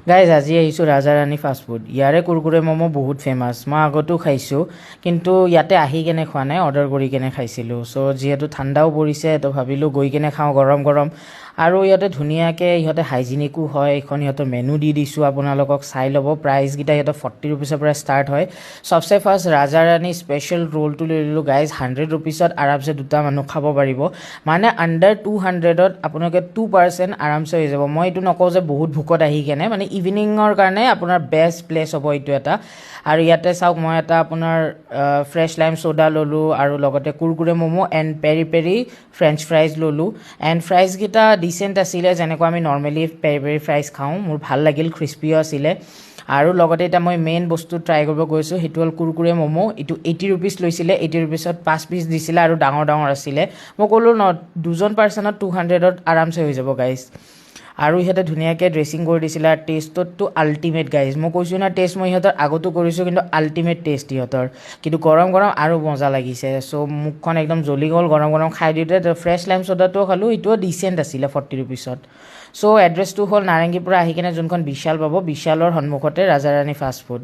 Guys আজি আহিছোঁ ৰাজাৰাণী fast food. ইয়াৰে কুৰকুৰে ম'ম' বহুত ফেমাছ, মই আগতো খাইছোঁ, কিন্তু ইয়াতে আহি কেনে খোৱা নাই, অৰ্ডাৰ কৰি কেনে খাইছিলোঁ। চ' যিহেতু ঠাণ্ডাও পৰিছে তো ভাবিলোঁ গৈ কেনে খাওঁ গৰম গৰম। আৰু ইয়াতে ধুনীয়াকৈ ইহঁতে হাইজিনিকো হয়। এইখন ইহঁতৰ মেনু দি দিছোঁ, আপোনালোকক চাই ল'ব। প্ৰাইচকেইটা ইহঁতৰ 40 ৰুপিছৰ পৰা ষ্টাৰ্ট হয়। চবচে ফাৰ্ষ্ট ৰাজাৰাণী স্পেচিয়েল ৰ'লটো লৈ ল'লোঁ গাইজ। 100 ৰুপিছত আৰামছে দুটা মানুহ খাব পাৰিব, মানে আণ্ডাৰ 200ত আপোনালোকে 2% আৰামছে হৈ যাব। মই এইটো নকওঁ যে বহুত ভোকত আহি কেনে, মানে ইভিনিঙৰ কাৰণে আপোনাৰ বেষ্ট প্লেচ হ'ব এইটো এটা। আৰু ইয়াতে চাওক, মই এটা আপোনাৰ ফ্ৰেছ লাইম ছ'ডা ল'লোঁ আৰু লগতে Kurkure momo' and peri peri French fries ল'লোঁ। এণ্ড ফ্ৰাইজকেইটা ডিচেণ্ট আছিলে, যেনেকুৱা আমি নৰ্মেলি পেৰি পেৰি ফ্ৰাইজ খাওঁ। মোৰ ভাল লাগিল, ক্ৰিস্পিও আছিলে। আৰু লগতে এতিয়া মই মেইন বস্তু ট্ৰাই কৰিব গৈছোঁ, সেইটো হ'ল কুৰকুৰে ম'ম'। এইটো 80 ৰুপিছ লৈছিলে, 80 ৰুপিছত 5 পিচ দিছিলে আৰু ডাঙৰ ডাঙৰ আছিলে। মই ক'লোঁ ন, দুজন পাৰ্চনত 200ত আৰামছে হৈ যাব গাইজ। আৰু ইহঁতে ধুনীয়াকৈ ড্ৰেছিং কৰি দিছিলে। আৰু টেষ্টতটো আল্টিমেট গাইজ। মই কৈছোঁ না, টেষ্ট মই ইহঁতৰ আগতো কৰিছোঁ, কিন্তু আল্টিমেট টেষ্ট ইহঁতৰ। কিন্তু গৰম গৰম আৰু মজা লাগিছে। চ' মুখখন একদম জ্বলি গ'ল গৰম গৰম খাই দিওঁতে। ফ্ৰেছ লাইম ছ'ডাটোও খালোঁ, এইটোও ডিচেণ্ট আছিলে 40 ৰুপিছত। চ' এড্ৰেছটো হ'ল নাৰেংগীৰ পৰা আহি কিনে যোনখন বিশাল পাব, বিশালৰ সন্মুখতে ৰাজাৰাণী ফাষ্টফুড।